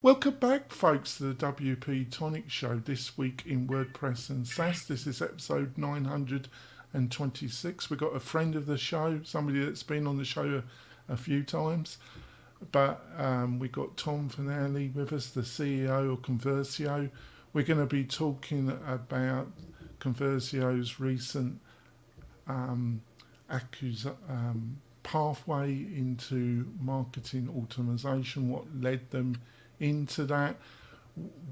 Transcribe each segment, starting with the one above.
Welcome back, folks, to the WP-Tonic show this week in WordPress and SaaS. This is episode 926. We've got a friend of the show, somebody that's been on the show a few times, but we got Tom Fanelli with us, the CEO of Convessio. We're going to be talking about Conversio's recent um, pathway into marketing automation, what led them into that,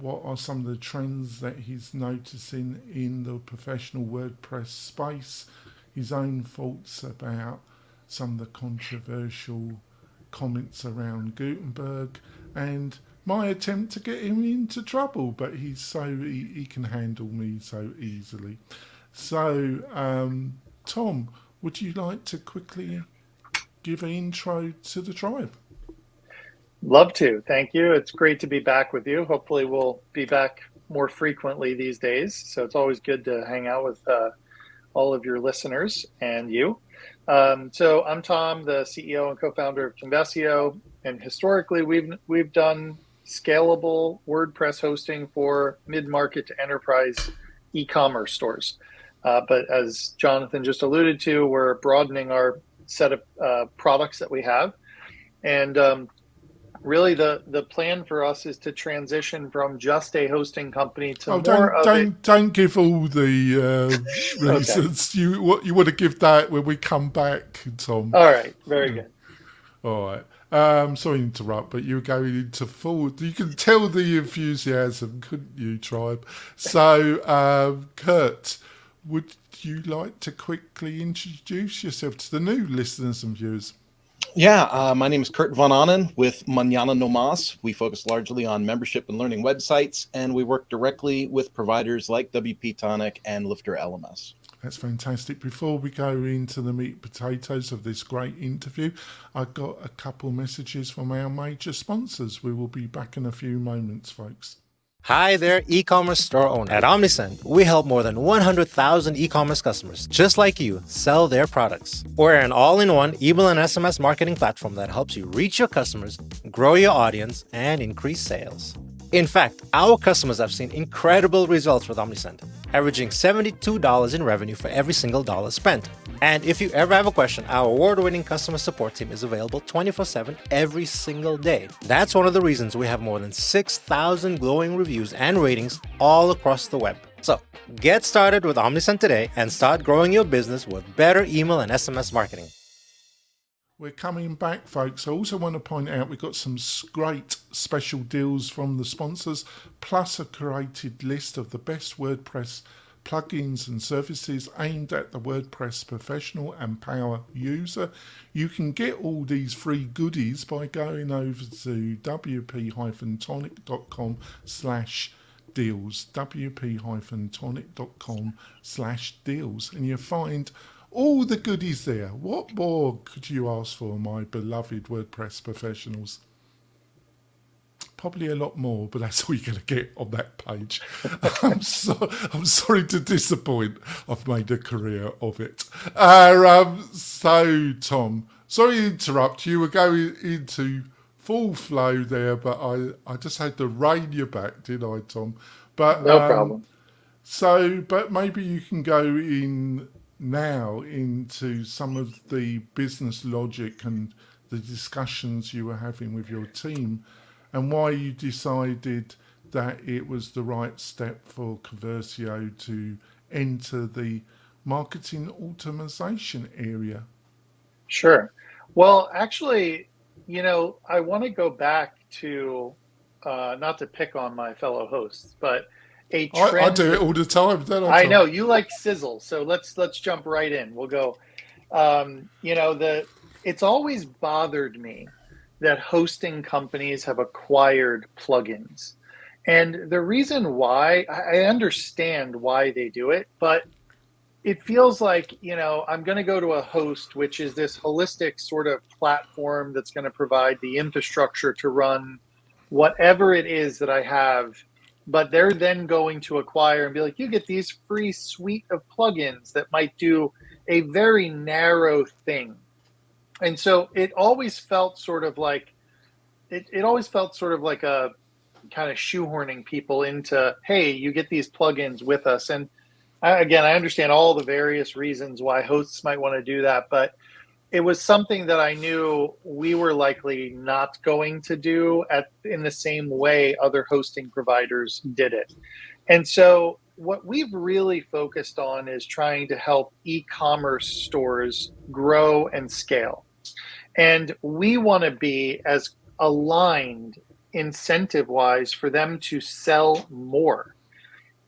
what are some of the trends that he's noticing in the professional WordPress space, his own thoughts about some of the controversial comments around Gutenberg, and my attempt to get him into trouble, but he can handle me so easily. So, Tom, would you like to quickly give an intro to the tribe? Love to. Thank you. It's great to be back with you. Hopefully, we'll be back more frequently these days. So it's always good to hang out with all of your listeners and you. So I'm Tom, the CEO and co-founder of Convessio, and historically we've done scalable WordPress hosting for mid-market to enterprise e-commerce stores. But as Jonathan just alluded to, we're broadening our set of products that we have, and really the plan for us is to transition from just a hosting company to Oh, more don't of a don't don't give all the okay. reasons. You want to give that when we come back, Tom. All right, very good. All right. Sorry to interrupt, but you were going into full. You can tell the enthusiasm, couldn't you, Tribe? So, Kurt, would you like to quickly introduce yourself to the new listeners and viewers? Yeah, my name is Kurt Von Annen with Mañana No Mas. We focus largely on membership and learning websites, and we work directly with providers like WP-Tonic and Lifter LMS. That's fantastic. Before we go into the meat and potatoes of this great interview, I got a couple messages from our major sponsors. We will be back in a few moments, folks. Hi there, e-commerce store owner. At Omnisend, we help more than 100,000 e-commerce customers, just like you, sell their products. We're an all-in-one email and SMS marketing platform that helps you reach your customers, grow your audience, and increase sales. In fact, our customers have seen incredible results with Omnisend, averaging $72 in revenue for every single dollar spent. And if you ever have a question, our award-winning customer support team is available 24/7 every single day. That's one of the reasons we have more than 6,000 glowing reviews and ratings all across the web. So, get started with Omnisend today and start growing your business with better email and SMS marketing. We're coming back, folks. I also want to point out we've got some great special deals from the sponsors, plus a curated list of the best WordPress plugins and services aimed at the WordPress professional and power user. You can get all these free goodies by going over to wp-tonic.com/deals, wp-tonic.com/deals, and you'll find all the goodies there. What more could you ask for, my beloved WordPress professionals? Probably a lot more, but that's all you're going to get on that page. I'm sorry to disappoint. I've made a career of it. So, Tom, sorry to interrupt. You were going into full flow there, but I just had to rein you back, didn't I, Tom? But No problem. but maybe you can go in now into some of the business logic and the discussions you were having with your team and why you decided that it was the right step for Convessio to enter the marketing automation area. Sure. Well, actually, I want to go back to not to pick on my fellow hosts, but a I trend do it that all the time, don't I, I Tom? know you like sizzle, so let's jump right in. We'll go. The it's always bothered me that hosting companies have acquired plugins. And the reason why, I understand why they do it, but it feels like, I'm going to go to a host, which is this holistic sort of platform that's going to provide the infrastructure to run whatever it is that I have. But they're then going to acquire and be like, you get these free suite of plugins that might do a very narrow thing. And so it always felt sort of like it always felt sort of like kind of shoehorning people into, hey, you get these plugins with us. And again, I understand all the various reasons why hosts might want to do that, but it was something that I knew we were likely not going to do in the same way other hosting providers did it. And so what we've really focused on is trying to help e-commerce stores grow and scale. And we want to be as aligned incentive-wise for them to sell more.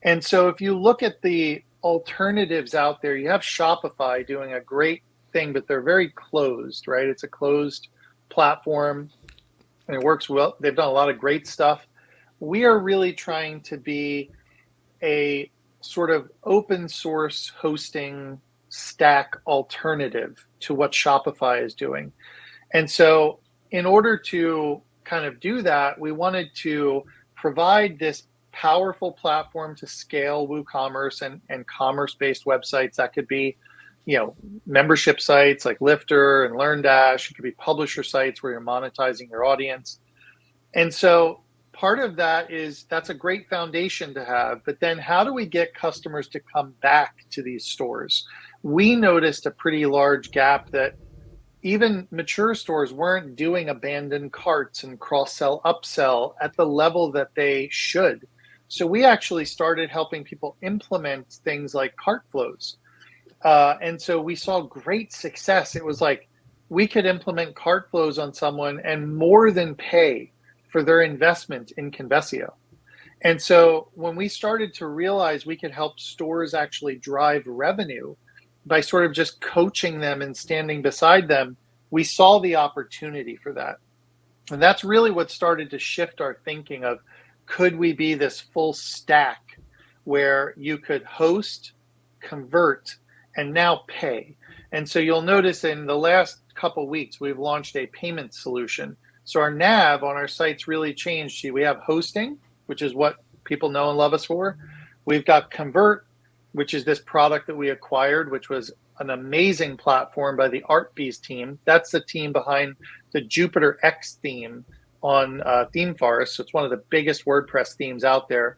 And so if you look at the alternatives out there, you have Shopify doing a great thing, but they're very closed, right? It's a closed platform and it works well. They've done a lot of great stuff. We are really trying to be a sort of open source hosting stack alternative to what Shopify is doing. And so in order to kind of do that, we wanted to provide this powerful platform to scale WooCommerce and commerce-based websites. That could be, membership sites like Lifter and LearnDash. It could be publisher sites where you're monetizing your audience. And so part of that is that's a great foundation to have. But then how do we get customers to come back to these stores? We noticed a pretty large gap that even mature stores weren't doing abandoned carts and cross-sell, upsell at the level that they should. So we actually started helping people implement things like cart flows. And so we saw great success. It was like we could implement cart flows on someone and more than pay for their investment in Convessio. And so when we started to realize we could help stores actually drive revenue by sort of just coaching them and standing beside them, we saw the opportunity for that. And that's really what started to shift our thinking of, could we be this full stack where you could host, convert, and now pay? And so you'll notice in the last couple of weeks, we've launched a payment solution. So our nav on our site's really changed. We have hosting, which is what people know and love us for. We've got convert, which is this product that we acquired, which was an amazing platform by the ArtBees team. That's the team behind the Jupiter X theme on Theme Forest. So it's one of the biggest WordPress themes out there.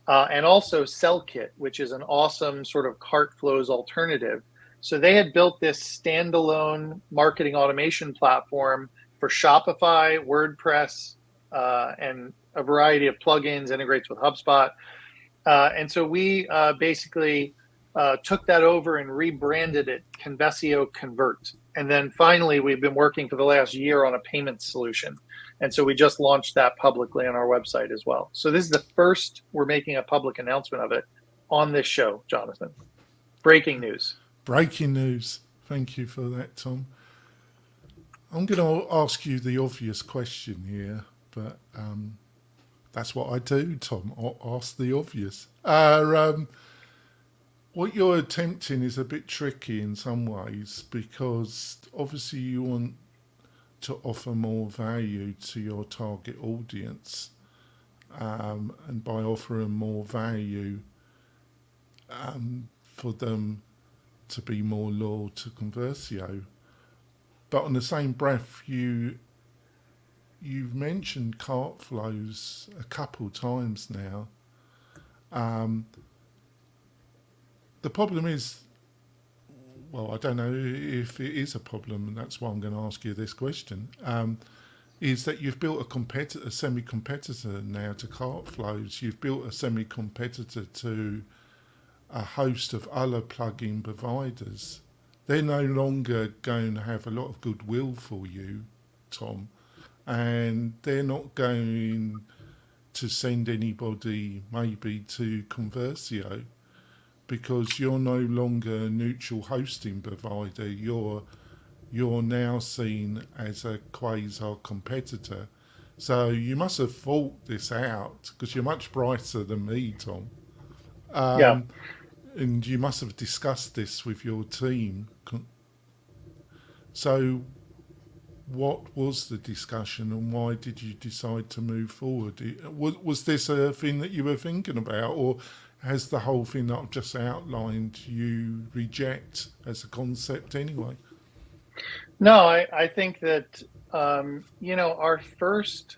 And also SellKit, which is an awesome sort of cart flows alternative. So they had built this standalone marketing automation platform for Shopify, WordPress, and a variety of plugins, integrates with HubSpot. And so we basically took that over and rebranded it Convessio Convert. And then finally, we've been working for the last year on a payment solution. And so we just launched that publicly on our website as well. So this is the first we're making a public announcement of it on this show, Jonathan. Breaking news. Breaking news. Thank you for that, Tom. I'm going to ask you the obvious question here, but that's what I do, Tom. I'll ask the obvious. What you're attempting is a bit tricky in some ways, because obviously you want to offer more value to your target audience, and by offering more value for them to be more loyal to Convessio. But on the same breath, you've mentioned cart flows a couple times now. The problem is, well, I don't know if it is a problem, and that's why I'm going to ask you this question, is that you've built a semi-competitor now to cart flows. You've built a semi-competitor to a host of other plugin providers. They're no longer going to have a lot of goodwill for you, Tom, and they're not going to send anybody maybe to Convessio, because you're no longer a neutral hosting provider. You're now seen as a quasi competitor. So you must have thought this out, because you're much brighter than me, Tom. Yeah. And you must have discussed this with your team. So what was the discussion, and why did you decide to move forward? Was this a thing that you were thinking about, or has the whole thing that I've just outlined you reject as a concept anyway? No, I think that, our first,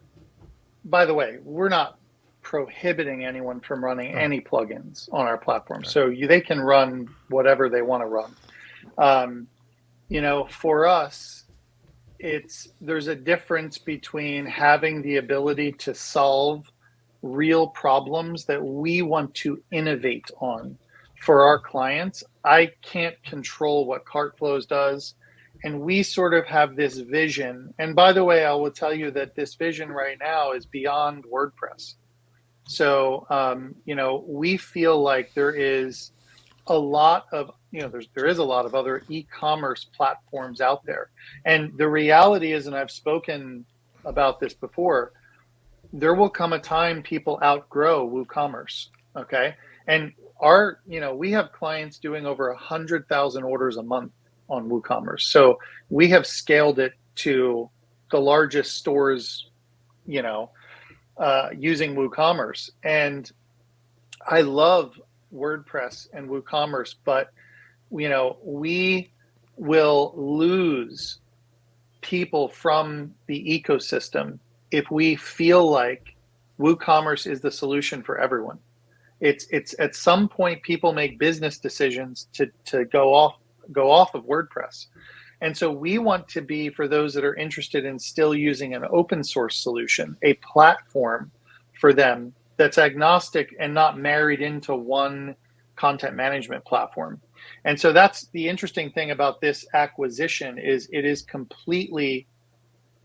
by the way, we're not prohibiting anyone from running Oh. any plugins on our platform. Okay. So they can run whatever they want to run. For us, there's a difference between having the ability to solve real problems that we want to innovate on for our clients. I can't control what CartFlows does. And we sort of have this vision. And by the way, I will tell you that this vision right now is beyond WordPress. So, we feel like there is a lot of, there is a lot of other e-commerce platforms out there. And the reality is, and I've spoken about this before, there will come a time people outgrow WooCommerce. Okay. And we have clients doing over 100,000 orders a month on WooCommerce. So we have scaled it to the largest stores, using WooCommerce. And I love WordPress and WooCommerce, but we will lose people from the ecosystem if we feel like WooCommerce is the solution for everyone. It's at some point people make business decisions to go off of WordPress. And so we want to be, for those that are interested in still using an open source solution, a platform for them that's agnostic and not married into one content management platform. And so that's the interesting thing about this acquisition is it is completely,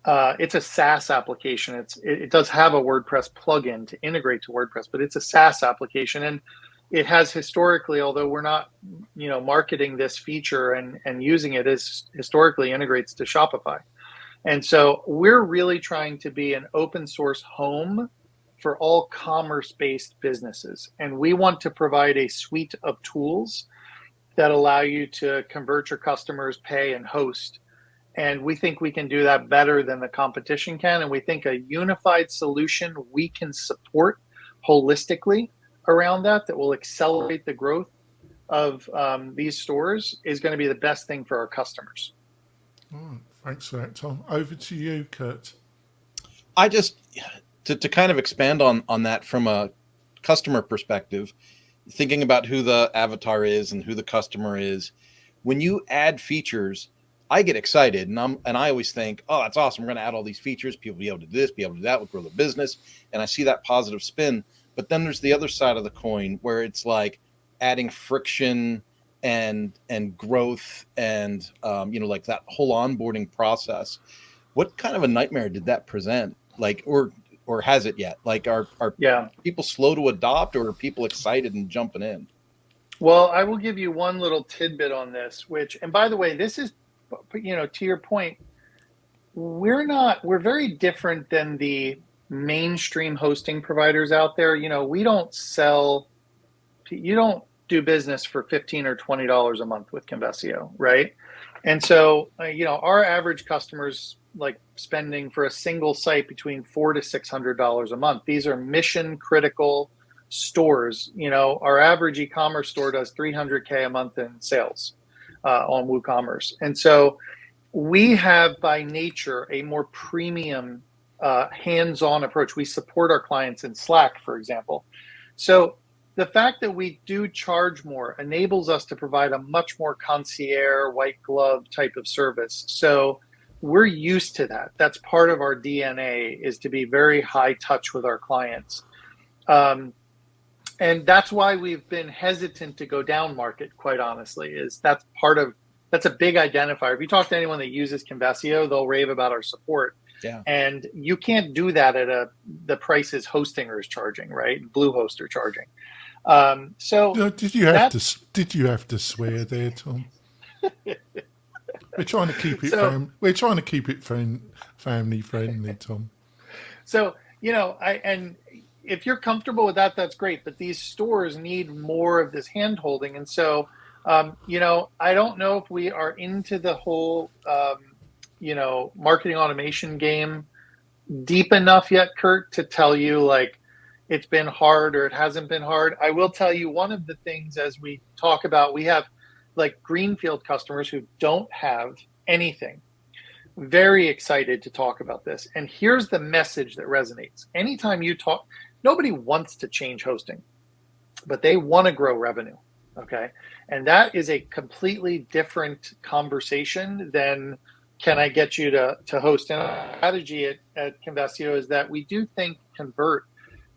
it's a SaaS application. It does have a WordPress plugin to integrate to WordPress, but it's a SaaS application. And it has historically, although we're not, marketing this feature and using it, as historically integrates to Shopify. And so we're really trying to be an open source home for all commerce-based businesses. And we want to provide a suite of tools that allow you to convert your customers, pay, and host. And we think we can do that better than the competition can. And we think a unified solution we can support holistically around that will accelerate the growth of these stores is going to be the best thing for our customers. All right. Thanks for that, Tom. Over to you, Kurt. I just, to kind of expand on that from a customer perspective, thinking about who the avatar is and who the customer is, when you add features, I get excited and I always think, oh, that's awesome. We're going to add all these features. People will be able to do this, be able to do that, we'll grow the business. And I see that positive spin. But then there's the other side of the coin where it's like adding friction and growth and, like that whole onboarding process. What kind of a nightmare did that present? Like, or has it yet? Like, are people slow to adopt, or are people excited and jumping in? Well, I will give you one little tidbit on this, and by the way, this is, to your point, we're very different than the mainstream hosting providers out there. We don't you don't do business for $15 or $20 a month with Convessio, right? And so, our average customers like spending for a single site between $400 to $600 a month. These are mission critical stores. Our average e-commerce store does $300K a month in sales on WooCommerce. And so we have by nature a more premium hands-on approach. We support our clients in Slack, for example. So the fact that we do charge more enables us to provide a much more concierge, white glove type of service. So we're used to that. That's part of our DNA, is to be very high touch with our clients. And that's why we've been hesitant to go down market, quite honestly, that's a big identifier. If you talk to anyone that uses Convessio, they'll rave about our support. Yeah. And you can't do that at the prices Hostinger is charging, right? Bluehost are charging. So did you have to swear there, Tom? We're trying to keep it family friendly, Tom. So if you're comfortable with that, that's great. But these stores need more of this hand holding, and so I don't know if we are into the whole marketing automation game deep enough yet, Kurt, to tell you like it's been hard or it hasn't been hard. I will tell you one of the things, as we talk about, we have like greenfield customers who don't have anything. Very excited to talk about this. And here's the message that resonates. Anytime you talk, nobody wants to change hosting, but they want to grow revenue. Okay. And that is a completely different conversation than, can I get you to host? And our strategy at Convessio is that we do think Convert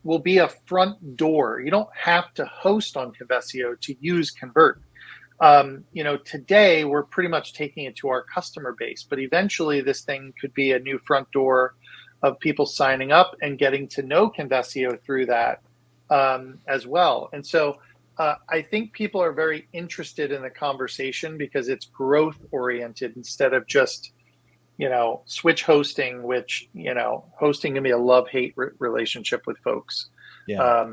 will be a front door. You don't have to host on Convessio to use Convert. Today we're pretty much taking it to our customer base, but eventually this thing could be a new front door of people signing up and getting to know Convessio through that as well. And so I think people are very interested in the conversation because it's growth oriented instead of just, switch hosting, which, hosting can be a love-hate relationship with folks. Yeah.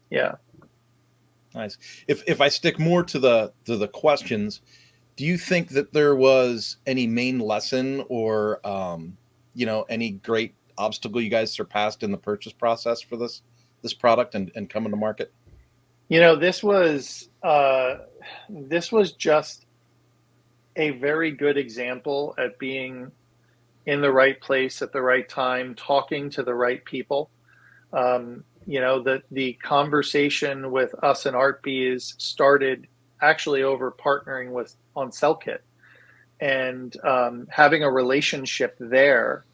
Yeah. Nice. If I stick more to the questions, do you think that there was any main lesson or any great obstacle you guys surpassed in the purchase process for this product and coming to market? This was just a very good example at being in the right place at the right time, talking to the right people. The conversation with us and ArtBees started actually over partnering on CellKit and having a relationship there.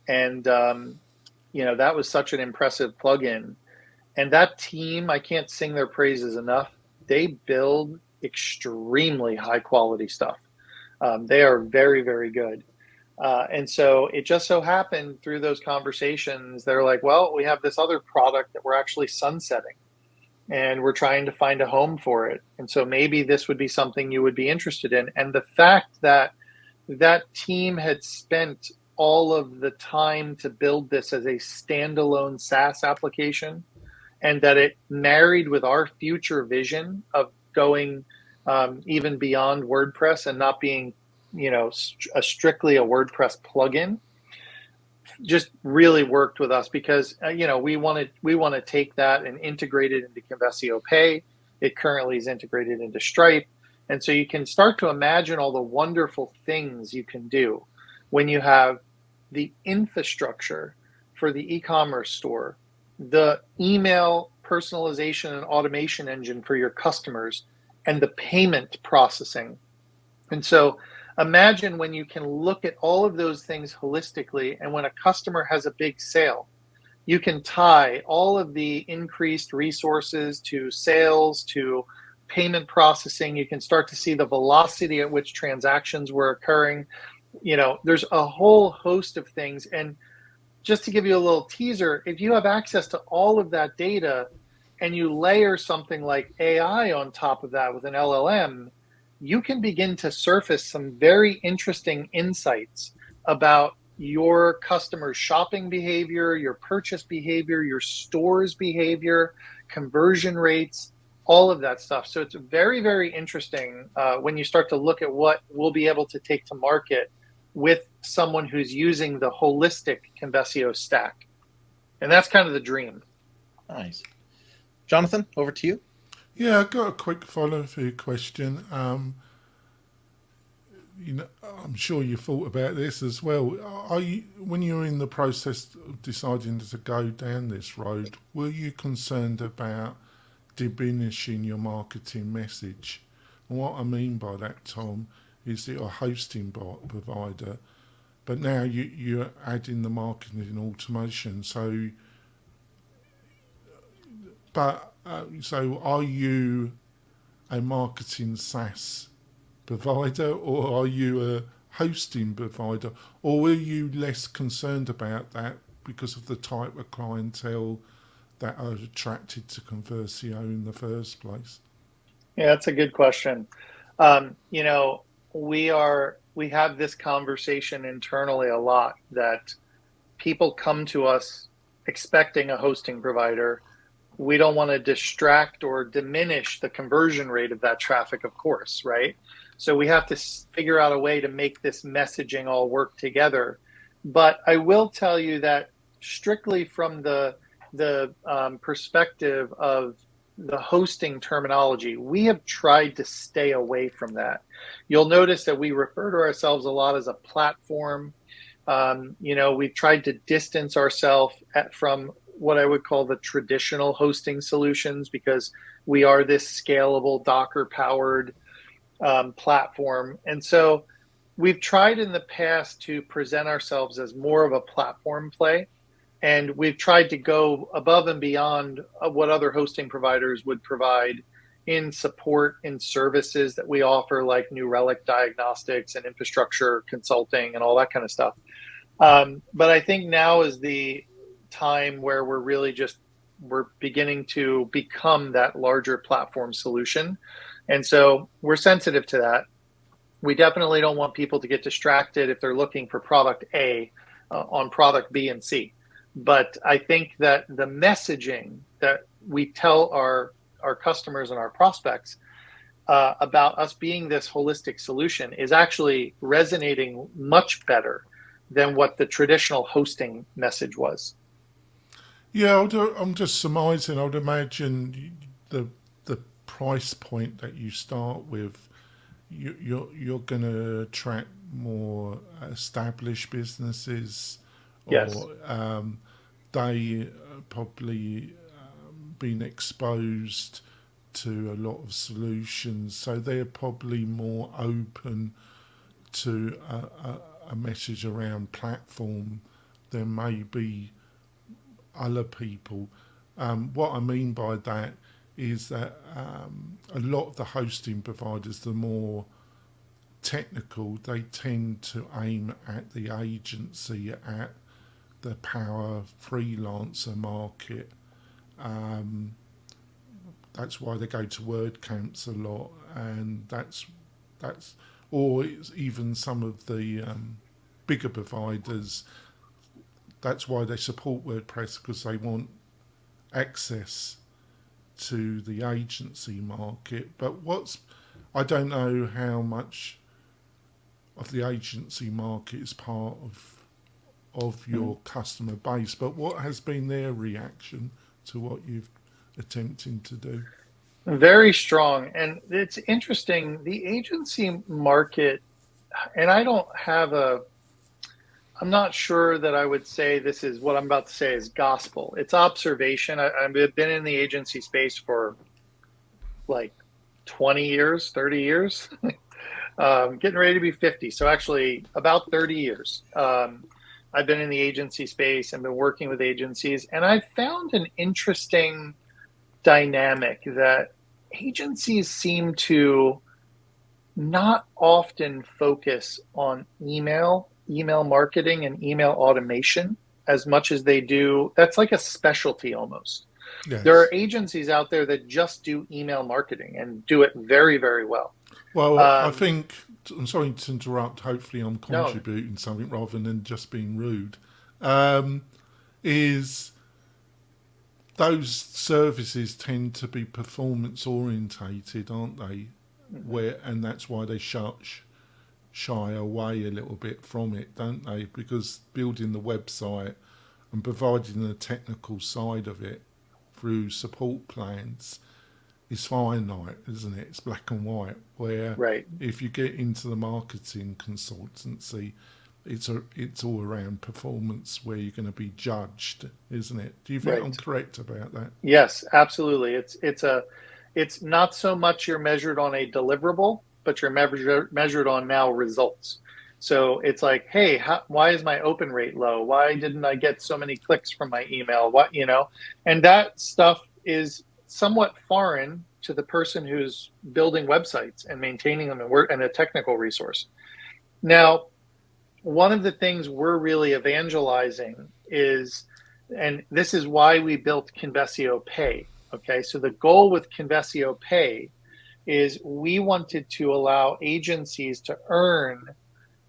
And, that was such an impressive plugin. And that team, I can't sing their praises enough. They build extremely high quality stuff. They are very, very good. And so it just so happened through those conversations, they're like, well, we have this other product that we're actually sunsetting and we're trying to find a home for it. And so maybe this would be something you would be interested in. And the fact that that team had spent all of the time to build this as a standalone SaaS application, and that it married with our future vision of going even beyond WordPress and not being strictly a WordPress plugin, just really worked with us because we want to take that and integrate it into Convessio Pay. It currently is integrated into Stripe, and so you can start to imagine all the wonderful things you can do when you have the infrastructure for the e-commerce store, the email personalization and automation engine for your customers, and the payment processing. And so imagine when you can look at all of those things holistically, and when a customer has a big sale, you can tie all of the increased resources to sales, to payment processing. You can start to see the velocity at which transactions were occurring. There's a whole host of things. And just to give you a little teaser, if you have access to all of that data and you layer something like AI on top of that with an LLM, you can begin to surface some very interesting insights about your customers' shopping behavior, your purchase behavior, your store's behavior, conversion rates, all of that stuff. So it's very, very interesting when you start to look at what we'll be able to take to market with someone who's using the holistic Convessio stack. And that's kind of the dream. Nice. Jonathan, over to you. Yeah, I've got a quick follow-through question. I'm sure you thought about this as well. When you're in the process of deciding to go down this road, were you concerned about diminishing your marketing message? And what I mean by that, Tom, is that you're a hosting provider, but now you're adding the marketing automation. So are you a marketing SaaS provider, or are you a hosting provider, or were you less concerned about that because of the type of clientele that are attracted to Convessio in the first place? Yeah, that's a good question. We have this conversation internally a lot, that people come to us expecting a hosting provider. We don't want to distract or diminish the conversion rate of that traffic, of course, right? So we have to figure out a way to make this messaging all work together. But I will tell you that strictly from the perspective of the hosting terminology, we have tried to stay away from that. You'll notice that we refer to ourselves a lot as a platform. We've tried to distance ourselves from what I would call the traditional hosting solutions, because we are this scalable Docker powered platform. And so we've tried in the past to present ourselves as more of a platform play. And we've tried to go above and beyond what other hosting providers would provide in support and services that we offer, like New Relic diagnostics and infrastructure consulting and all that kind of stuff. But I think now is the time where we're beginning to become that larger platform solution. And so we're sensitive to that. We definitely don't want people to get distracted if they're looking for product A on product B and C. But I think that the messaging that we tell our customers and our prospects about us being this holistic solution is actually resonating much better than what the traditional hosting message was. Yeah, I'm just surmising. I would imagine the price point that you start with, you're going to attract more established businesses, Yes. or they probably been exposed to a lot of solutions, so they're probably more open to a message around platform than maybe other people. What I mean by that is that a lot of the hosting providers, the more technical, they tend to aim at the agency, at the power freelancer market. That's why they go to WordCamps a lot, and that's or it's even some of the bigger providers. That's why they support WordPress, because they want access to the agency market. But I don't know how much of the agency market is part of your customer base, but what has been their reaction to what you've attempting to do? Very strong. And it's interesting, the agency market, and I'm not sure that I would say this is what I'm about to say is gospel. It's observation. I've been in the agency space for like 20 years, 30 years, getting ready to be 50. So actually about 30 years. I've been in the agency space and been working with agencies, and I've found an interesting dynamic that agencies seem to not often focus on email marketing and email automation as much as they do. That's like a specialty almost. Yes. There are agencies out there that just do email marketing and do it very, very well. Well, I think, I'm sorry to interrupt, hopefully I'm contributing something rather than just being rude, is those services tend to be performance orientated, aren't they? And that's why they shy away a little bit from it, don't they? Because building the website and providing the technical side of it through support plans is finite, isn't it? It's black and white. Where if you get into the marketing consultancy, it's all around performance, where you're going to be judged, isn't it? Do you think I'm correct about that? Yes, absolutely. It's not so much you're measured on a deliverable, but you're measured on now results. So it's like, hey, why is my open rate low? Why didn't I get so many clicks from my email? And that stuff is somewhat foreign to the person who's building websites and maintaining them and a technical resource. Now, one of the things we're really evangelizing is, and this is why we built Convessio Pay. Okay, so the goal with Convessio Pay is we wanted to allow agencies to earn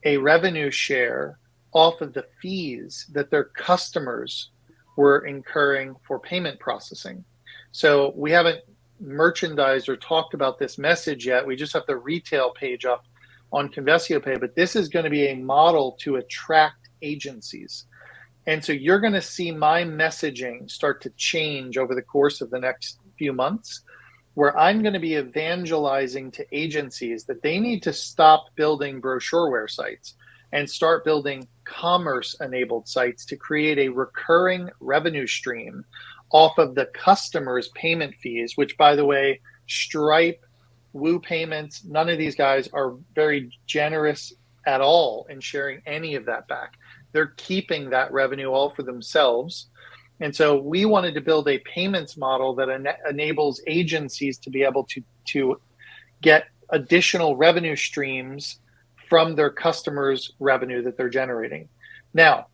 a revenue share off of the fees that their customers were incurring for payment processing. So we haven't merchandised or talked about this message yet. We just have the retail page up on Convessio Pay, but this is going to be a model to attract agencies. And so you're going to see my messaging start to change over the course of the next few months, where I'm going to be evangelizing to agencies that they need to stop building brochureware sites and start building commerce enabled sites to create a recurring revenue stream off of the customer's payment fees, which, by the way, Stripe, Woo Payments, none of these guys are very generous at all in sharing any of that back. They're keeping that revenue all for themselves. And so we wanted to build a payments model that enables agencies to be able to get additional revenue streams from their customers' revenue that they're generating. Now,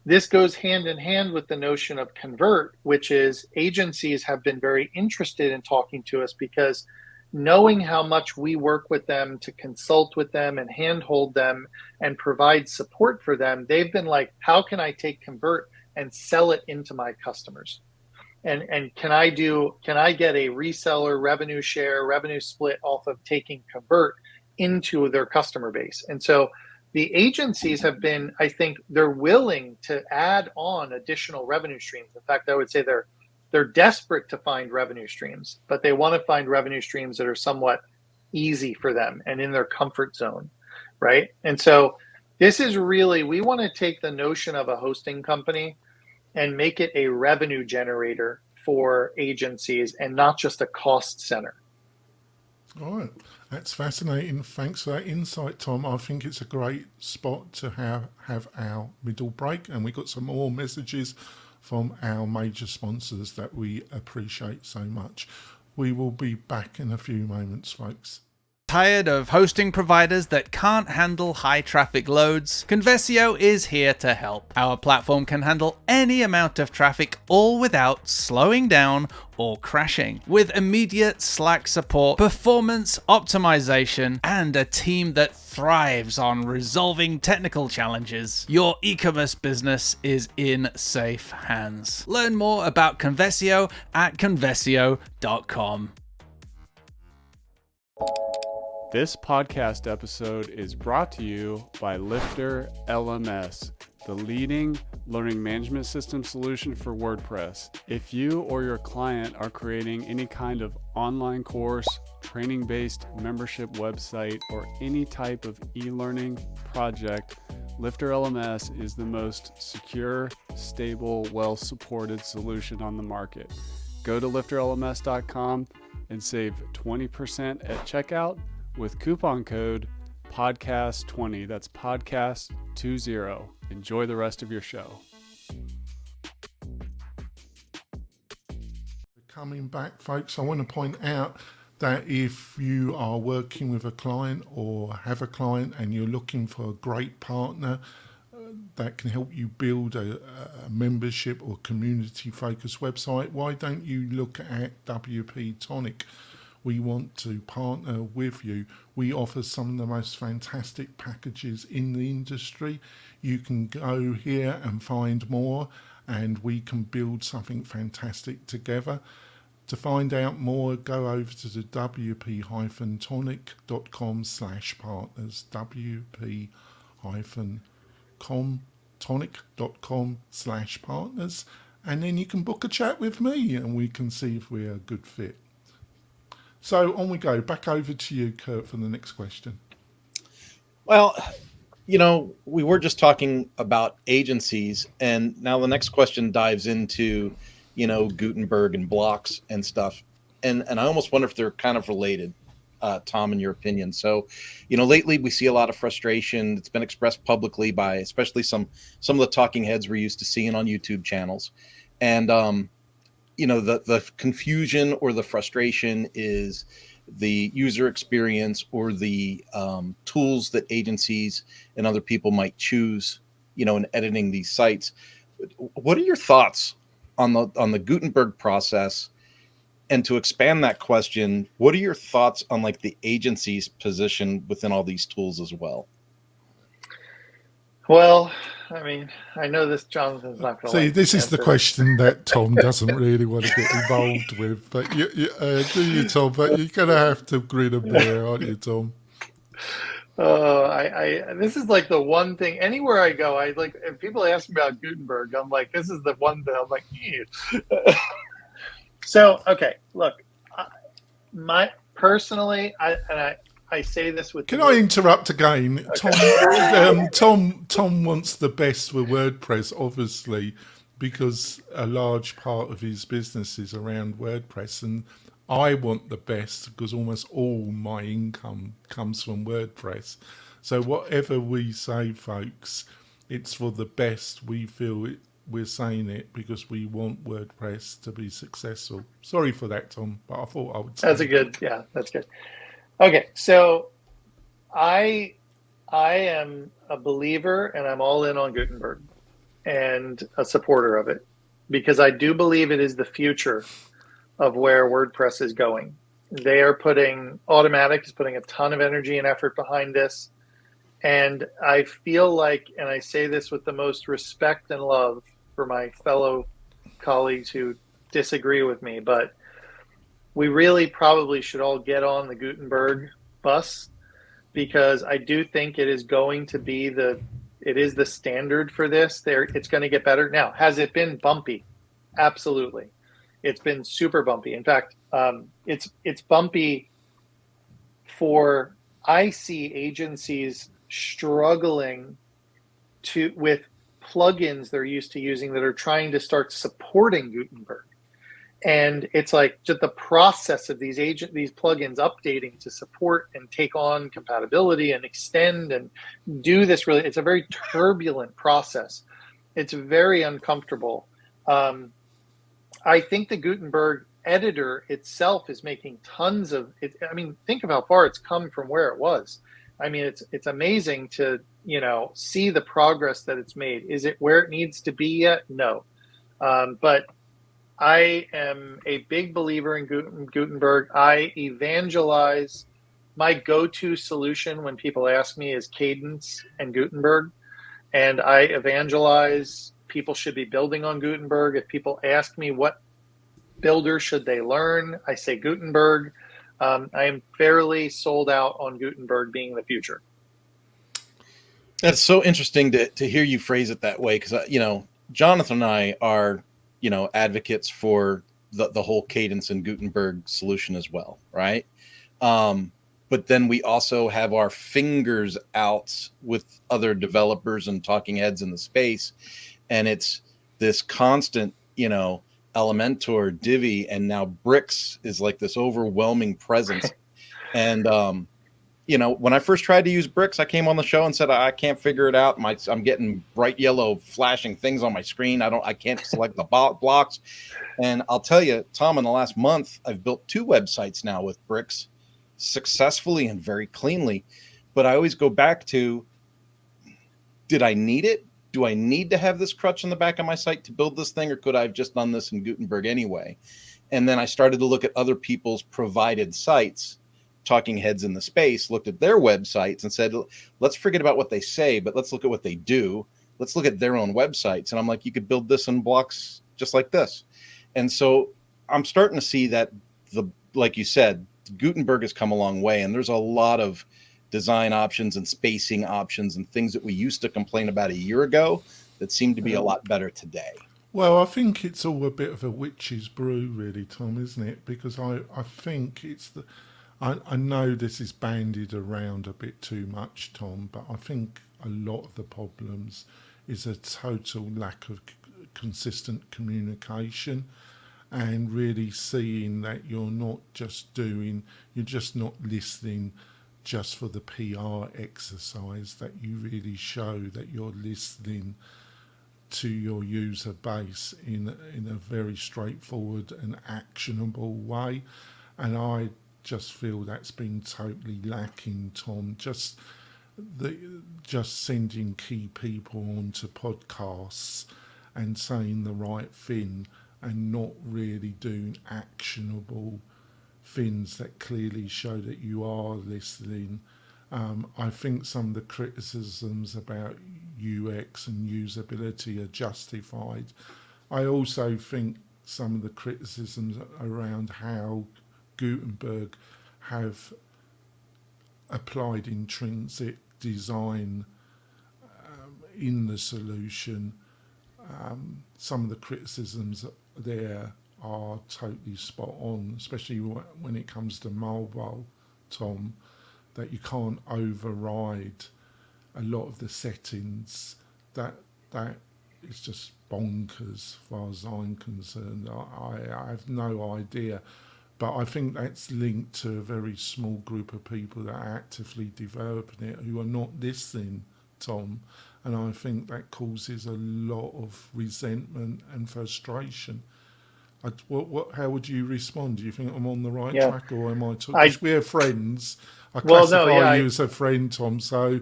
this goes hand in hand with the notion of convert, which is agencies have been very interested in talking to us because knowing how much we work with them to consult with them and handhold them and provide support for them, they've been like, how can I take convert and sell it into my customers? And can I get a reseller revenue share, revenue split off of taking convert into their customer base? And so the agencies have been, I think, they're willing to add on additional revenue streams. In fact, I would say they're desperate to find revenue streams, but they want to find revenue streams that are somewhat easy for them and in their comfort zone, right? And so this is really, we want to take the notion of a hosting company and make it a revenue generator for agencies and not just a cost center. All right. That's fascinating. Thanks for that insight, Tom. I think it's a great spot to have our middle break, and we got some more messages from our major sponsors that we appreciate so much. We will be back in a few moments, folks. Tired of hosting providers that can't handle high traffic loads? Convessio is here to help. Our platform can handle any amount of traffic, all without slowing down or crashing. With immediate Slack support, performance optimization, and a team that thrives on resolving technical challenges, your e-commerce business is in safe hands. Learn more about Convessio at convessio.com. This podcast episode is brought to you by Lifter LMS, the leading learning management system solution for WordPress. If you or your client are creating any kind of online course, training-based membership website, or any type of e-learning project, Lifter LMS is the most secure, stable, well-supported solution on the market. Go to lifterlms.com and save 20% at checkout with coupon code podcast20. That's podcast20. Enjoy the rest of your show. Coming back, folks, I want to point out that if you are working with a client or have a client and you're looking for a great partner that can help you build a membership or community focused website, why don't you look at WP-Tonic? We want to partner with you. We offer some of the most fantastic packages in the industry. You can go here and find more, and we can build something fantastic together. To find out more, go over to the wp-tonic.com/partners, wp-tonic.com/partners, and then you can book a chat with me and we can see if we're a good fit. So on we go. Back over to you, Kurt, for the next question. Well, we were just talking about agencies, and now the next question dives into, Gutenberg and blocks and stuff. And I almost wonder if they're kind of related, Tom, in your opinion. So, lately we see a lot of frustration that's been expressed publicly by especially some of the talking heads we're used to seeing on YouTube channels. And, the confusion or the frustration is the user experience or the tools that agencies and other people might choose, in editing these sites. What are your thoughts on the Gutenberg process? And to expand that question, what are your thoughts on the agency's position within all these tools as well? Well, I mean, I know this Jonathan's not going to see. This is the question that Tom doesn't really want to get involved with, but do you, Tom? But you're going to have to grin and bear, aren't you, Tom? This is the one thing. Anywhere I go, if people ask me about Gutenberg, I'm like, this is the one thing. I'm like, ew. So okay, look, personally, I say this with. Can I interrupt again? Tom wants the best for WordPress, obviously, because a large part of his business is around WordPress, and I want the best because almost all my income comes from WordPress. So whatever we say, folks, it's for the best. We feel it, we're saying it because we want WordPress to be successful. Sorry for that, Tom, but I thought I would say That's good. Okay, so I am a believer and I'm all in on Gutenberg and a supporter of it because I do believe it is the future of where WordPress is going. They are Automatic is putting a ton of energy and effort behind this. And I feel like, and I say this with the most respect and love for my fellow colleagues who disagree with me, but we really probably should all get on the Gutenberg bus because I do think it is going to be it is the standard for this. It's going to get better. Now, has it been bumpy? Absolutely. It's been super bumpy. In fact, it's bumpy I see agencies struggling with plugins they're used to using that are trying to start supporting Gutenberg. And it's like just the process of these plugins updating to support and take on compatibility and extend and do this it's a very turbulent process. It's very uncomfortable. I think the Gutenberg editor itself is making tons of it. I mean, think of how far it's come from where it was. I mean, it's amazing to, see the progress that it's made. Is it where it needs to be yet? No. But I am a big believer in Gutenberg. I evangelize. My go-to solution when people ask me is Cadence and Gutenberg. And I evangelize people should be building on Gutenberg. If people ask me what builder should they learn, I say Gutenberg. I am fairly sold out on Gutenberg being the future. That's so interesting to hear you phrase it that way, because Jonathan and I are advocates for the whole Cadence and Gutenberg solution as well, right? But then we also have our fingers out with other developers and talking heads in the space, and it's this constant, Elementor, Divi, and now Bricks is like this overwhelming presence. And when I first tried to use Bricks, I came on the show and said I can't figure it out. I'm getting bright yellow flashing things on my screen. I can't select the blocks. And I'll tell you, Tom, in the last month, I've built 2 websites now with Bricks successfully and very cleanly. But I always go back to, did I need it? Do I need to have this crutch in the back of my site to build this thing, or could I have just done this in Gutenberg anyway? And then I started to look at other people's provided sites, talking heads in the space, looked at their websites and said, let's forget about what they say, but let's look at what they do. Let's look at their own websites. And I'm like, you could build this in blocks just like this. And so I'm starting to see that, like you said, Gutenberg has come a long way, and there's a lot of design options and spacing options and things that we used to complain about a year ago that seem to be a lot better today. Well, I think it's all a bit of a witch's brew, really, Tom, isn't it? Because I think it's I know this is bandied around a bit too much, Tom, but I think a lot of the problems is a total lack of consistent communication and really seeing that you're just not listening just for the PR exercise, that you really show that you're listening to your user base in a very straightforward and actionable way. And I just feel that's been totally lacking, Tom. Just sending key people onto podcasts and saying the right thing and not really doing actionable things that clearly show that you are listening. I think some of the criticisms about UX and usability are justified. I also think some of the criticisms around how Gutenberg have applied intrinsic design in the solution. Some of the criticisms there are totally spot on, especially when it comes to mobile, Tom. that you can't override a lot of the settings. That is just bonkers as far as I'm concerned. I have no idea. But I think that's linked to a very small group of people that are actively developing it who are not listening, Tom. And I think that causes a lot of resentment and frustration. How would you respond? Do you think I'm on the right track, or am I? Because we're friends. I classify you as a friend, Tom. So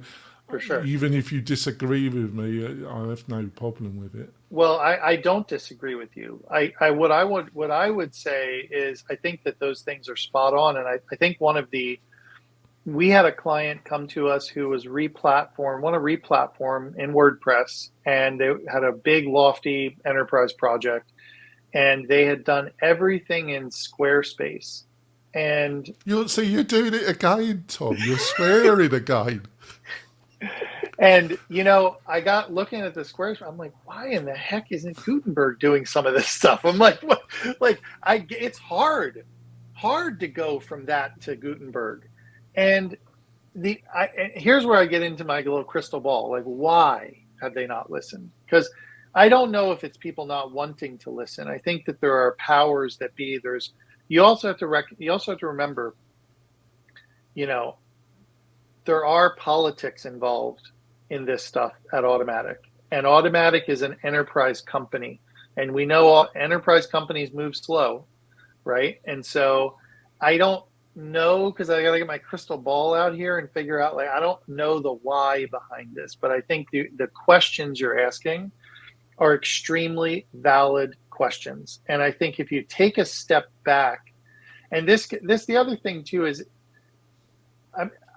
for sure, even if you disagree with me, I have no problem with it. Well, I don't disagree with you. What I would say is I think that those things are spot on, and I think we had a client come to us who was want to re-platform in WordPress, and they had a big lofty enterprise project, and they had done everything in Squarespace. And you're doing it again, Tom. You're swearing again. And, I got looking at the Squarespace. I'm like, why in the heck isn't Gutenberg doing some of this stuff? I'm like, what? It's hard to go from that to Gutenberg. And here's where I get into my little crystal ball. Like, why have they not listened? Because I don't know if it's people not wanting to listen. I think that there are powers that be. You also have to remember, there are politics involved in this stuff at Automatic. And Automatic is an enterprise company. And we know all enterprise companies move slow, right? And so I don't know, because I got to get my crystal ball out here and figure out, I don't know the why behind this. But I think the questions you're asking are extremely valid questions. And I think if you take a step back, and the other thing too is,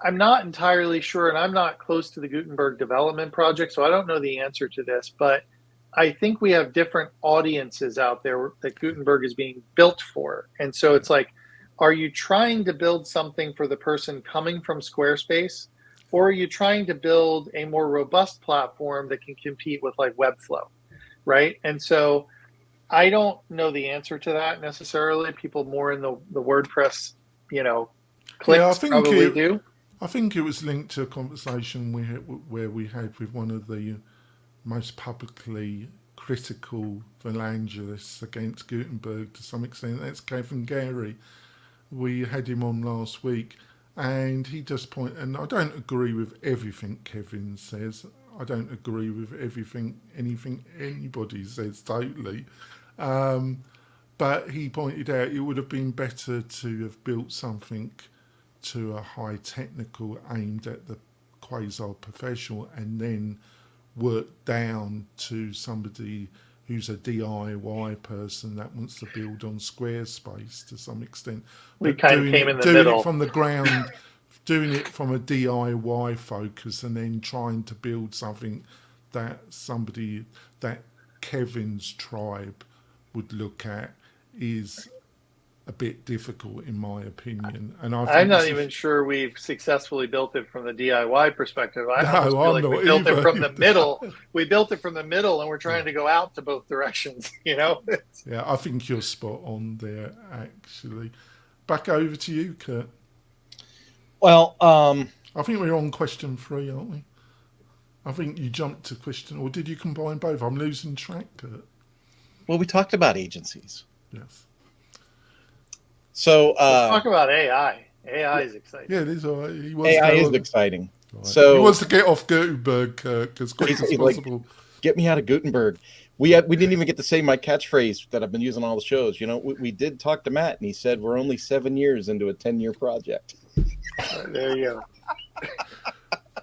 I'm not entirely sure, and I'm not close to the Gutenberg development project, so I don't know the answer to this, but I think we have different audiences out there that Gutenberg is being built for. And so it's like, are you trying to build something for the person coming from Squarespace, or are you trying to build a more robust platform that can compete with like Webflow, right? And so I don't know the answer to that necessarily. People more in the WordPress, clicks probably do. I think it was linked to a conversation where we had with one of the most publicly critical evangelists against Gutenberg to some extent. That's Kevin Gary. We had him on last week, and he just and I don't agree with everything Kevin says. I don't agree with anything anybody says totally. But he pointed out it would have been better to have built something to a high technical aimed at the quasi-professional, and then work down to somebody who's a DIY person that wants to build on Squarespace to some extent. We kind of came in the middle. Doing it from the ground, doing it from a DIY focus, and then trying to build something that Kevin's tribe would look at is a bit difficult, in my opinion. And I'm not even sure we've successfully built it from the DIY perspective. We built it from the middle. We built it from the middle, and we're trying to go out to both directions. Yeah, I think you're spot on there. Actually, back over to you, Kurt. Well, I think we're on question 3, aren't we? I think you jumped to question, or did you combine both? I'm losing track, Kurt. Well, we talked about agencies. Yes. So let's talk about AI. AI is exciting. Yeah, it is. All right. AI is exciting. Right. So he wants to get off Gutenberg as quick as possible. Get me out of Gutenberg. We didn't even get to say my catchphrase that I've been using on all the shows. We did talk to Matt, and he said we're only 7 years into a 10-year project. Right, there you go.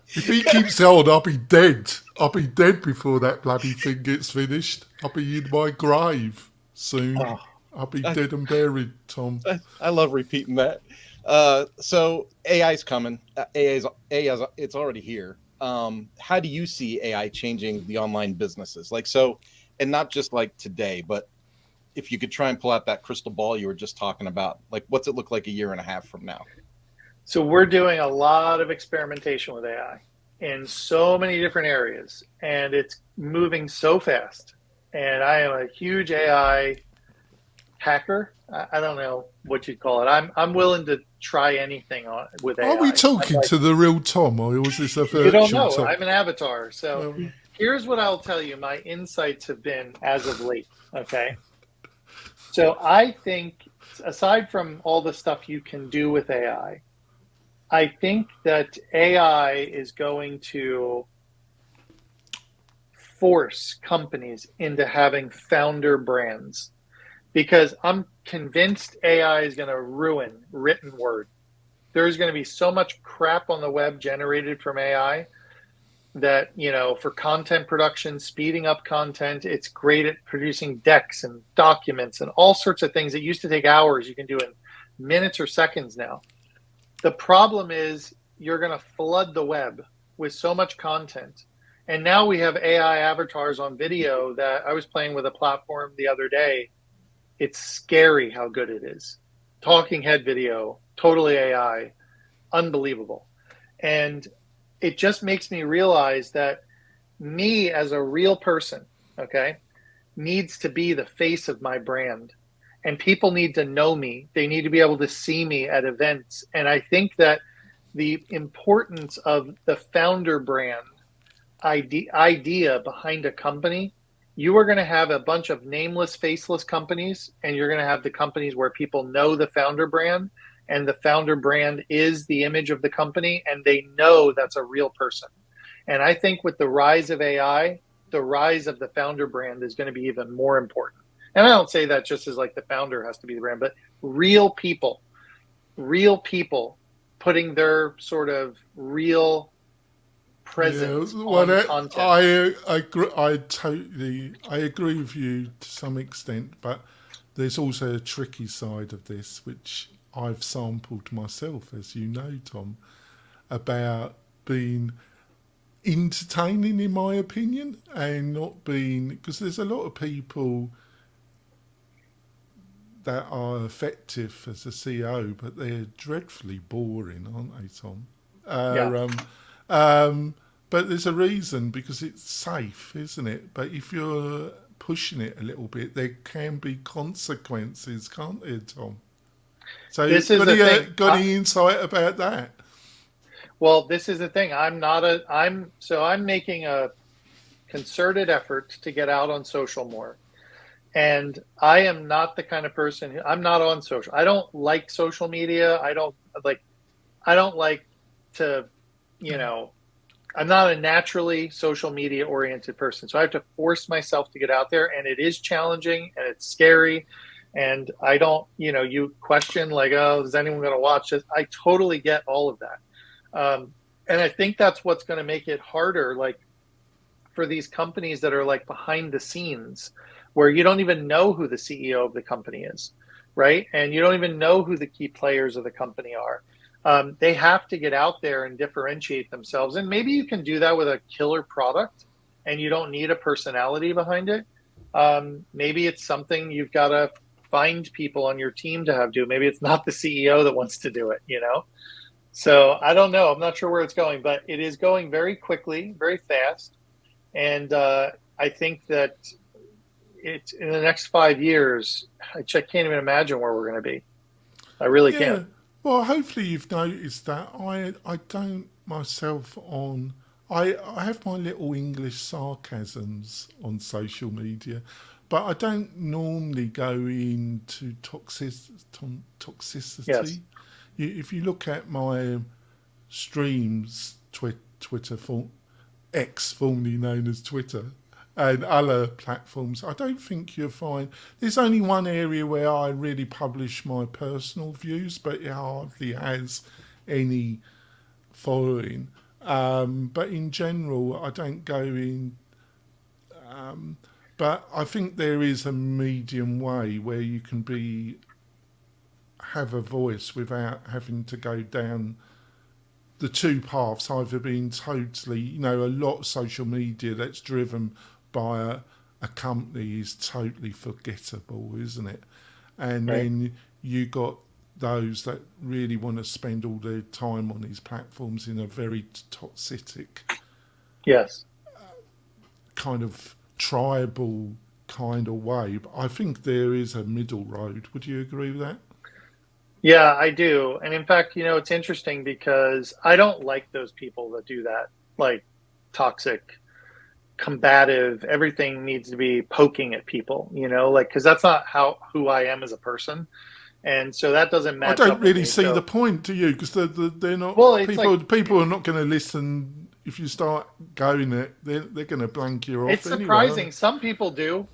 If he keeps on, I'll be dead. I'll be dead before that bloody thing gets finished. I'll be in my grave soon. Oh. I'll be dead and buried, Tom. I love repeating that. So AI's coming. AI, it's already here. How do you see AI changing the online businesses? And not just like today, but if you could try and pull out that crystal ball you were just talking about, what's it look like a year and a half from now? So we're doing a lot of experimentation with AI in so many different areas, and it's moving so fast. And I am a huge AI hacker. I don't know what you'd call it. I'm willing to try anything with AI. Are we talking Like, to the real Tom, or was this a you don't virtual know. Tom? I'm an avatar. So Um, here's what I'll tell you. My insights have been as of late. Okay. So I think, aside from all the stuff you can do with AI, I think that AI is going to force companies into having founder brands, because I'm convinced AI is going to ruin written word. There's going to be so much crap on the web generated from AI that, for content production, speeding up content, it's great at producing decks and documents and all sorts of things that used to take hours, you can do in minutes or seconds now. The problem is you're going to flood the web with so much content. And now we have AI avatars on video that I was playing with a platform the other day. It's scary how good it is. Talking head video, totally AI, unbelievable. And it just makes me realize that me as a real person, okay, needs to be the face of my brand. And people need to know me. They need to be able to see me at events. And I think that the importance of the founder brand idea behind a company, you are going to have a bunch of nameless, faceless companies, and you're going to have the companies where people know the founder brand, and the founder brand is the image of the company, and they know that's a real person. And I think with the rise of AI, the rise of the founder brand is going to be even more important. And I don't say that just as like the founder has to be the brand, but real people putting their sort of real presence on content. I agree with you to some extent, but there's also a tricky side of this, which I've sampled myself, as you know, Tom, about being entertaining, in my opinion, and not being, because there's a lot of people that are effective as a CEO, but they're dreadfully boring, aren't they, Tom? But there's a reason, because it's safe, isn't it? But if you're pushing it a little bit, there can be consequences, can't there, Tom? So this is the thing. Got any insight about that? Well, this is the thing. I'm making a concerted effort to get out on social more. And I am not the kind of person I'm not on social. I don't like social media. I don't like to, I'm not a naturally social media oriented person. So I have to force myself to get out there, and it is challenging and it's scary. And I don't, you question like, oh, is anyone going to watch this? I totally get all of that. And I think that's what's going to make it harder, like for these companies that are like behind the scenes, where you don't even know who the CEO of the company is, right? And you don't even know who the key players of the company are. They have to get out there and differentiate themselves. And maybe you can do that with a killer product and you don't need a personality behind it. Maybe it's something you've got to find people on your team to have do. Maybe it's not the CEO that wants to do it, So I don't know. I'm not sure where it's going, but it is going very quickly, very fast. And I think that it's in the next 5 years, I can't even imagine where we're going to be. I really can't. Well, hopefully you've noticed that I don't myself I have my little English sarcasms on social media, but I don't normally go into toxicity. Yes. If you look at my streams, Twitter, X, formerly known as Twitter, and other platforms, I don't think you'll find... There's only one area where I really publish my personal views, but it hardly has any following. But in general, I don't go in... but I think there is a medium way where you can have a voice without having to go down the two paths, either being totally, a lot of social media that's driven by a company is totally forgettable, isn't it? And right. Then you got those that really want to spend all their time on these platforms in a very toxic, yes, kind of tribal kind of way. But I think there is a middle road. Would you agree with that? Yeah, I do. And in fact, it's interesting because I don't like those people that do that, like toxic, combative, everything needs to be poking at people, like, because that's not who I am as a person. And so that doesn't I match don't up with really me. see So, the point, do you? Because they're not well, it's people. like, People are not going to listen if you start going it. They're going to blank you off it's anyway. surprising. Some people do,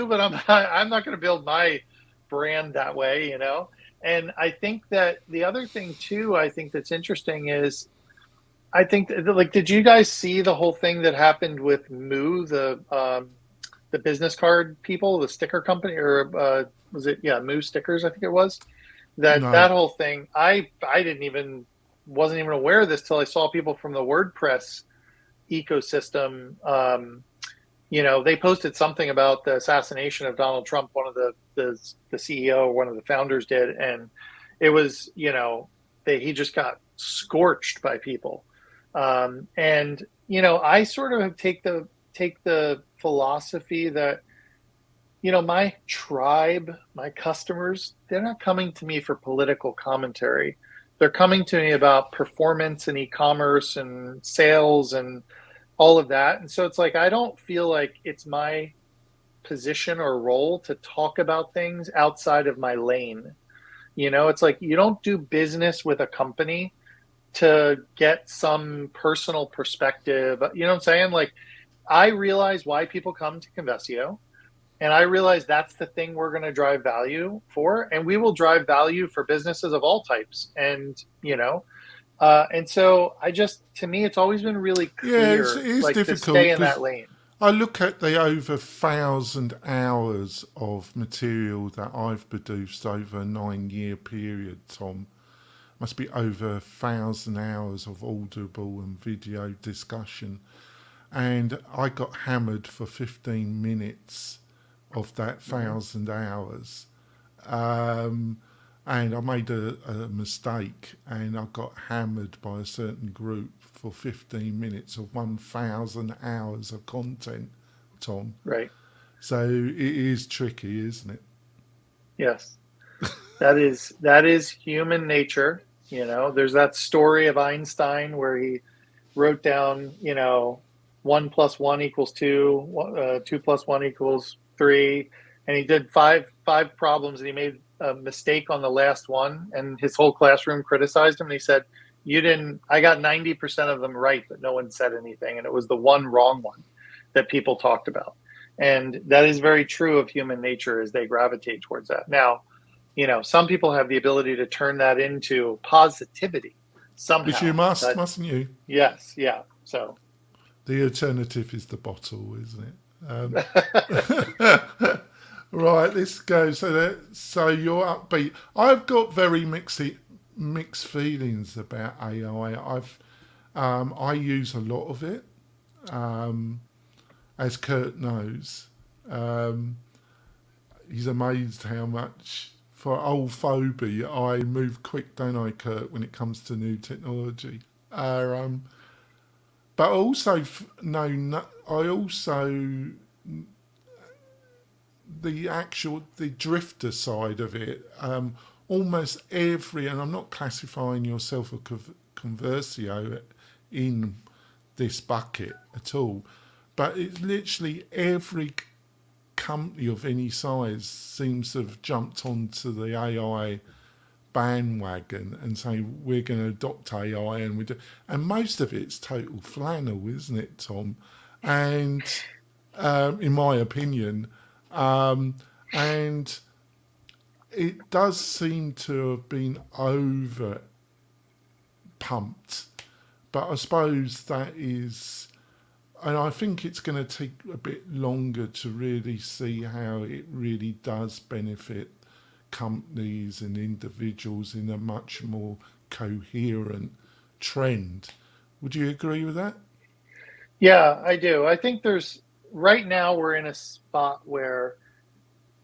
but I'm not going to build my brand that way, And I think that the other thing too, I think that's interesting is, I think like, did you guys see the whole thing that happened with Moo, the business card people, the sticker company, or was it, Moo Stickers? I think it was that No. whole thing. I wasn't even aware of this till I saw people from the WordPress ecosystem. They posted something about the assassination of Donald Trump. One of the CEO, one of the founders did, and it was, he just got scorched by people. And I sort of take the philosophy that, my tribe, my customers, they're not coming to me for political commentary. They're coming to me about performance and e-commerce and sales and all of that. And so it's like, I don't feel like it's my position or role to talk about things outside of my lane. It's like, you don't do business with a company to get some personal perspective. You know what I'm saying? Like, I realize why people come to Convessio, and I realize that's the thing we're going to drive value for, and we will drive value for businesses of all types. And, and so to me, it's always been really clear, it is like, difficult to stay in that lane. I look at the over 1,000 hours of material that I've produced over a 9-year period, Tom. Must be over 1,000 hours of audible and video discussion. And I got hammered for 15 minutes of that 1,000 hours. And I made a mistake, and I got hammered by a certain group for 15 minutes of 1,000 hours of content, Tom. Right. So it is tricky, isn't it? Yes. That is human nature. There's that story of Einstein where he wrote down, 1 + 1 = 2, 2 + 1 = 3, and he did five problems, and he made a mistake on the last one, and his whole classroom criticized him. And he said, I got 90% of them right, but no one said anything. And it was the one wrong one that people talked about. And that is very true of human nature, as they gravitate towards that. Now, some people have the ability to turn that into positivity somehow. Which you mustn't you? Yes, yeah. So the alternative is the bottle, isn't it? Right, let's go. So you're upbeat. I've got very mixed feelings about AI. I use a lot of it, as Kurt knows. He's amazed how much. For old phobia, I move quick, don't I, Kurt, when it comes to new technology. But also, the drifter side of it, almost every, and I'm not classifying yourself or Convessio in this bucket at all, but it's literally every company of any size seems to have jumped onto the AI bandwagon and say we're going to adopt AI, and most of it's total flannel, isn't it, Tom? And in my opinion, and it does seem to have been over pumped, but I suppose that is. And I think it's going to take a bit longer to really see how it really does benefit companies and individuals in a much more coherent trend. Would you agree with that? Yeah, I do. I think right now we're in a spot where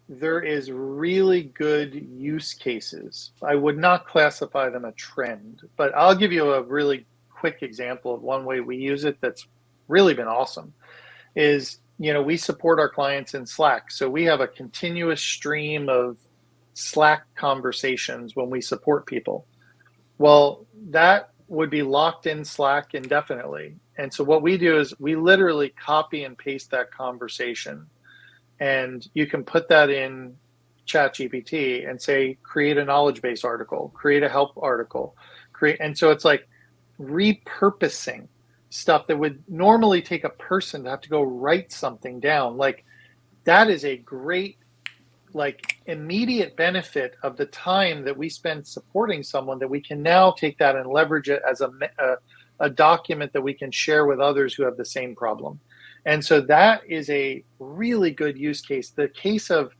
there is really good use cases. I would not classify them a trend, but I'll give you a really quick example of one way we use it that's really been awesome. Is we support our clients in Slack. So we have a continuous stream of Slack conversations when we support people. Well, that would be locked in Slack indefinitely. And so what we do is we literally copy and paste that conversation. And you can put that in ChatGPT and say, create a knowledge base article, create a help article, and so it's like repurposing stuff that would normally take a person to have to go write something down. Like that is a great, like, immediate benefit of the time that we spend supporting someone, that we can now take that and leverage it as a document that we can share with others who have the same problem. And so that is a really good use case. The case of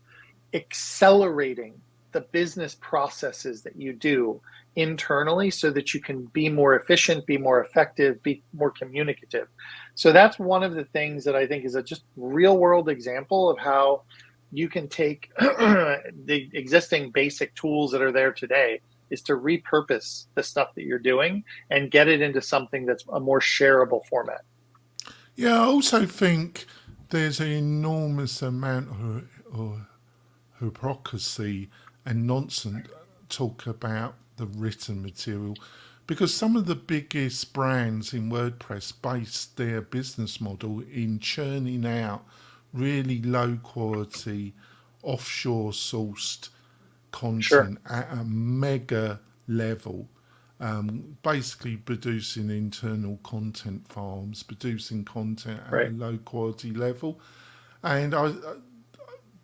accelerating the business processes that you do internally so that you can be more efficient, be more effective, be more communicative. So that's one of the things that I think is a just real world example of how you can take the existing basic tools that are there today, is to repurpose the stuff that you're doing and get it into something that's a more shareable format. Yeah, I also think there's an enormous amount of hypocrisy and nonsense talk about the written material, because some of the biggest brands in WordPress base their business model in churning out really low quality, offshore sourced content at a mega level. Basically producing internal content farms, producing content at a low quality level. And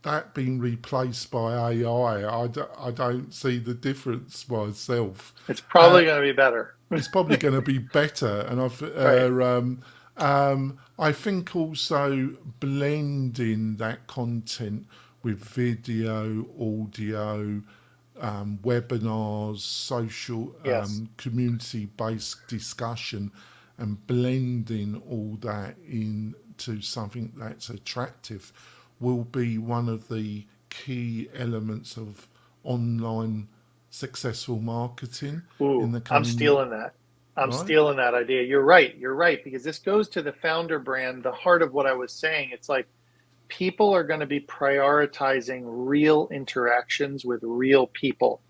that being replaced by AI, I don't see the difference myself. It's probably going to be better. It's probably going to be better. And I think also blending that content with video, audio, webinars, social, community-based discussion, and blending all that into something that's attractive will be one of the key elements of online successful marketing in the coming I'm stealing that. I'm stealing that idea. You're right, because this goes to the founder brand, the heart of what I was saying. It's like people are going to be prioritizing real interactions with real people.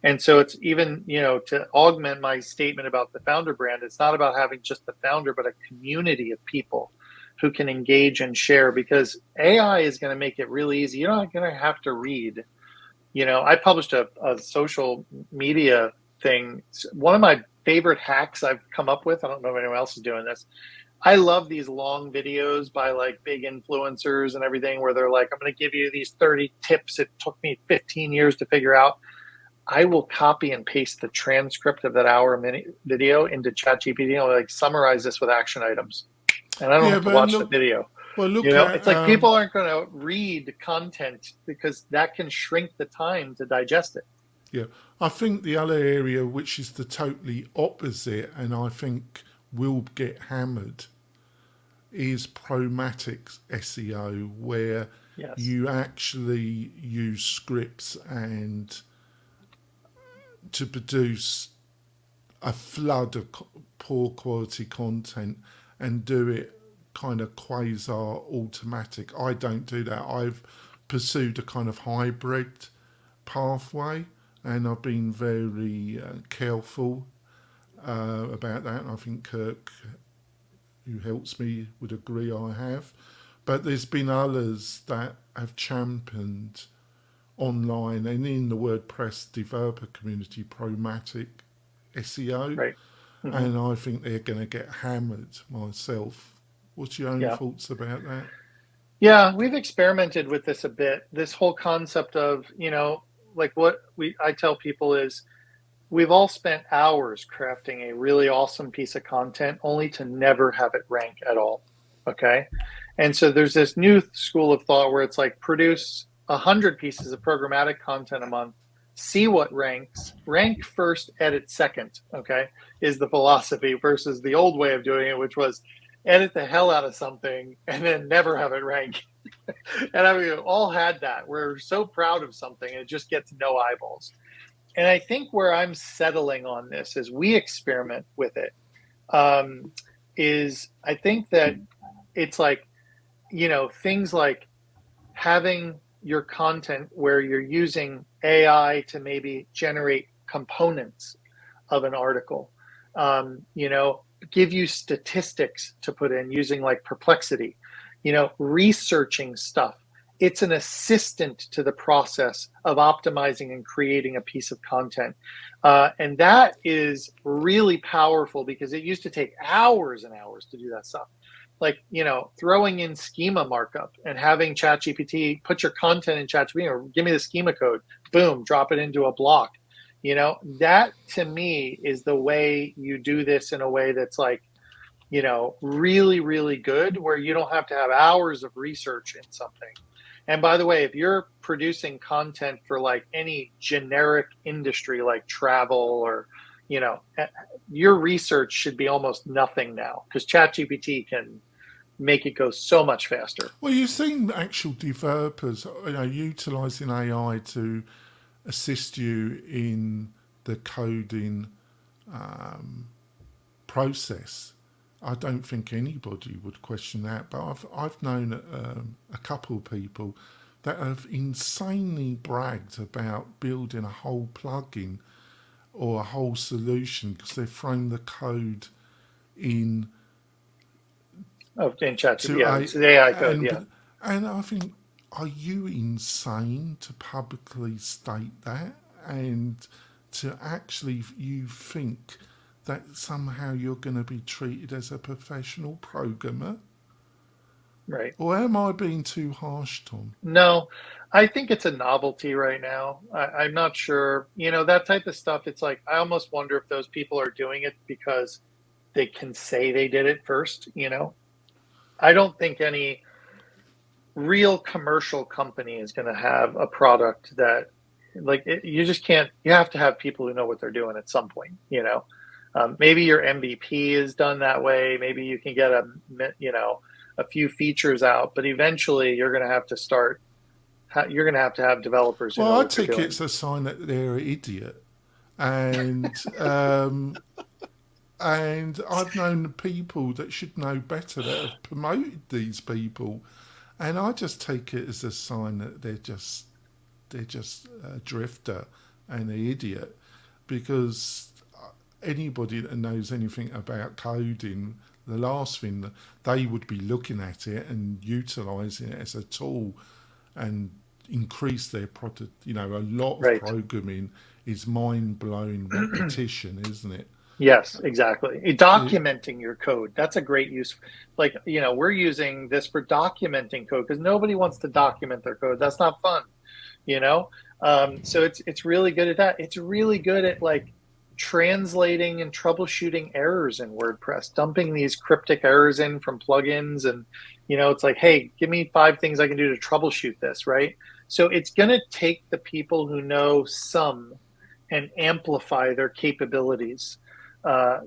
And so it's even, to augment my statement about the founder brand, it's not about having just the founder, but a community of people who can engage and share, because AI is going to make it really easy. You're not going to have to read. I published a social media thing. One of my favorite hacks I've come up with, I don't know if anyone else is doing this. I love these long videos by like big influencers and everything, where they're like, I'm going to give you these 30 tips. It took me 15 years to figure out. I will copy and paste the transcript of that hour-minute video into ChatGPT and like summarize this with action items. And I don't have to watch the video. Well, it's like people aren't going to read content because that can shrink the time to digest it. Yeah, I think the other area, which is the totally opposite, and I think will get hammered, is Growmatik SEO, where you actually use scripts and to produce a flood of poor quality content and do it kind of quasi automatic. I don't do that. I've pursued a kind of hybrid pathway, and I've been very careful about that. And I think Kirk, who helps me, would agree I have. But there's been others that have championed online and in the WordPress developer community Growmatik SEO. Right. Mm-hmm. And I think they're going to get hammered myself. What's your own thoughts about that? Yeah, we've experimented with this a bit. This whole concept of, like what I tell people is we've all spent hours crafting a really awesome piece of content only to never have it rank at all. Okay. And so there's this new school of thought where it's like produce 100 pieces of programmatic content a month, see what ranks, rank first, edit second, okay, is the philosophy, versus the old way of doing it, which was edit the hell out of something and then never have it rank. And I mean, we've all had that. We're so proud of something and it just gets no eyeballs. And I think where I'm settling on this as we experiment with it, is I think that it's like things like having your content where you're using AI to maybe generate components of an article, give you statistics to put in using like Perplexity, researching stuff. It's an assistant to the process of optimizing and creating a piece of content. And that is really powerful because it used to take hours and hours to do that stuff. Like, throwing in schema markup and having ChatGPT put your content in ChatGPT or give me the schema code, boom, drop it into a block. That to me is the way you do this in a way that's like, really, really good, where you don't have to have hours of research in something. And by the way, if you're producing content for like any generic industry like travel or, your research should be almost nothing now because ChatGPT can make it go so much faster. Well, you've seen actual developers, utilizing AI to assist you in the coding process. I don't think anybody would question that, but I've known a couple of people that have insanely bragged about building a whole plugin or a whole solution because they've thrown the code in. Oh, in ChatGPT, it's the AI code, And I think, are you insane to publicly state that and to actually you think that somehow you're going to be treated as a professional programmer? Right. Or am I being too harsh, Tom? No, I think it's a novelty right now. I'm not sure. That type of stuff, it's like, I almost wonder if those people are doing it because they can say they did it first, I don't think any real commercial company is going to have a product that you just can't. You have to have people who know what they're doing at some point. Maybe your MVP is done that way. Maybe you can get a few features out, but eventually you're going to have to start. You're going to have developers who know what they're doing. I think it's a sign that they're an idiot, and and I've known people that should know better that have promoted these people. And I just take it as a sign that they're just a drifter and an idiot, because anybody that knows anything about coding, the last thing that they would be looking at it and utilising it as a tool and increase their product. A lot of programming is mind-blowing repetition, isn't it? Yes, exactly. Documenting your code. That's a great use. Like, we're using this for documenting code because nobody wants to document their code. That's not fun, So it's really good at that. It's really good at like translating and troubleshooting errors in WordPress, dumping these cryptic errors in from plugins. And, it's like, hey, give me 5 things I can do to troubleshoot this, right? So it's going to take the people who know some and amplify their capabilities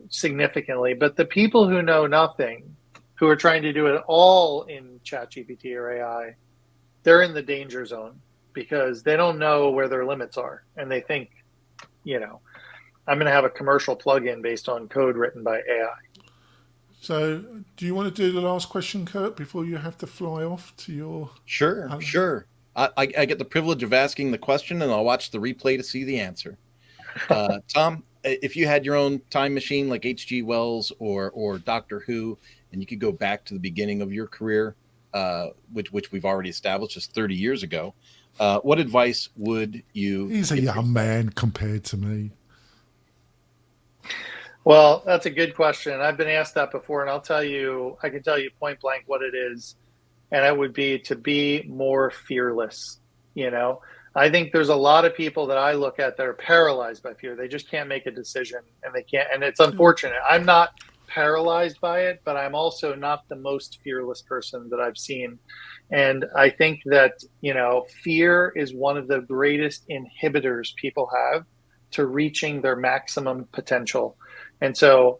significantly. But the people who know nothing, who are trying to do it all in ChatGPT or AI, they're in the danger zone because they don't know where their limits are. And they think, I'm going to have a commercial plugin based on code written by AI. So do you want to do the last question, Kurt, before you have to fly off to your... Sure. I get the privilege of asking the question, and I'll watch the replay to see the answer. Tom, if you had your own time machine like H.G. Wells or Doctor Who, and you could go back to the beginning of your career, which we've already established is 30 years ago, what advice would you... He's a young man compared to me. Well, that's a good question. I've been asked that before, and I can tell you point blank what it is. And it would be to be more fearless. I think there's a lot of people that I look at that are paralyzed by fear. They just can't make a decision, and they can't. And it's unfortunate. I'm not paralyzed by it, but I'm also not the most fearless person that I've seen. And I think that, fear is one of the greatest inhibitors people have to reaching their maximum potential. And so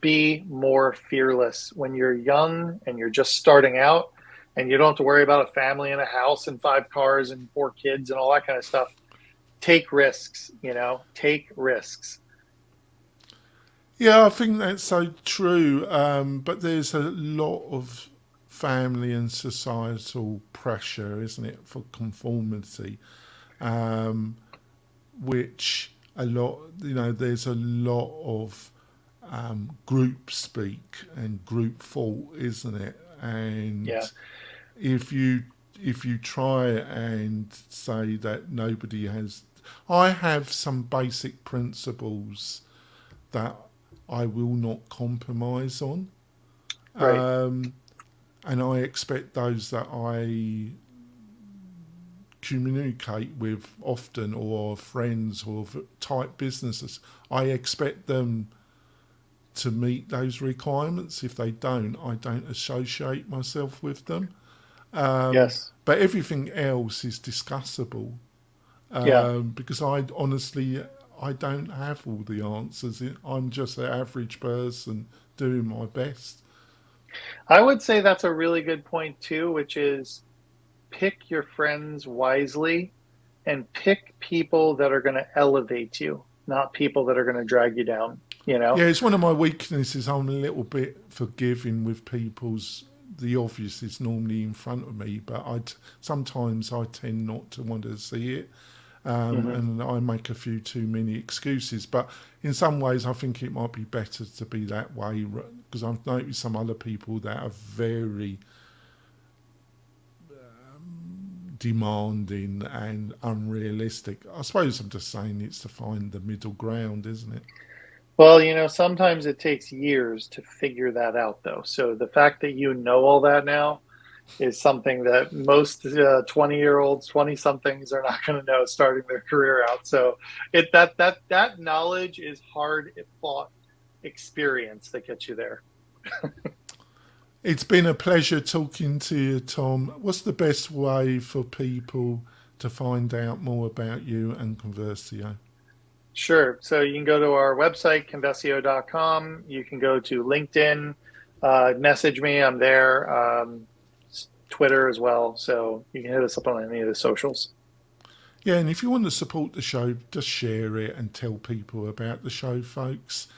be more fearless when you're young and you're just starting out. And you don't have to worry about a family and a house and 5 cars and 4 kids and all that kind of stuff. Take risks, take risks. Yeah, I think that's so true. But there's a lot of family and societal pressure, isn't it, for conformity, which a lot, there's a lot of group speak and group thought, isn't it? And Yeah. if you try and say that nobody has, I have some basic principles that I will not compromise on. Right. And I expect those that I communicate with often, or friends or type businesses, I expect them to meet those requirements. If they don't, I don't associate myself with them. Yes. But everything else is discussable, Yeah. because I don't have all the answers. I'm just an average person doing my best. I would say that's a really good point too, which is pick your friends wisely and pick people that are going to elevate you, not people that are going to drag you down, Yeah, it's one of my weaknesses. I'm a little bit forgiving with the obvious is normally in front of me, but sometimes I tend not to want to see it. And I make a few too many excuses. But in some ways, I think it might be better to be that way, because I've noticed some other people that are very demanding and unrealistic. I suppose I'm just saying it's to find the middle ground, isn't it? Well, sometimes it takes years to figure that out, though. So the fact that you know all that now is something that most 20-year-olds, 20-somethings are not going to know starting their career out. So that knowledge is hard fought experience that gets you there. It's been a pleasure talking to you, Tom. What's the best way for people to find out more about you and Convessio? Sure. So you can go to our website, convessio.com. You can go to LinkedIn, message me. I'm there. Twitter as well. So you can hit us up on any of the socials. Yeah, and if you want to support the show, just share it and tell people about the show, folks.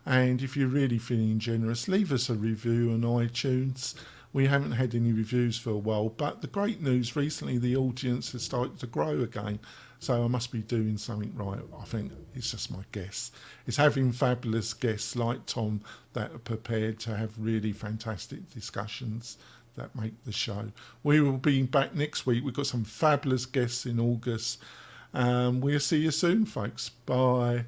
And if you're really feeling generous, leave us a review on iTunes. We haven't had any reviews for a while, but the great news, recently the audience has started to grow again. So I must be doing something right. I think it's just my guess. It's having fabulous guests like Tom that are prepared to have really fantastic discussions that make the show. We will be back next week. We've got some fabulous guests in August. We'll see you soon, folks. Bye.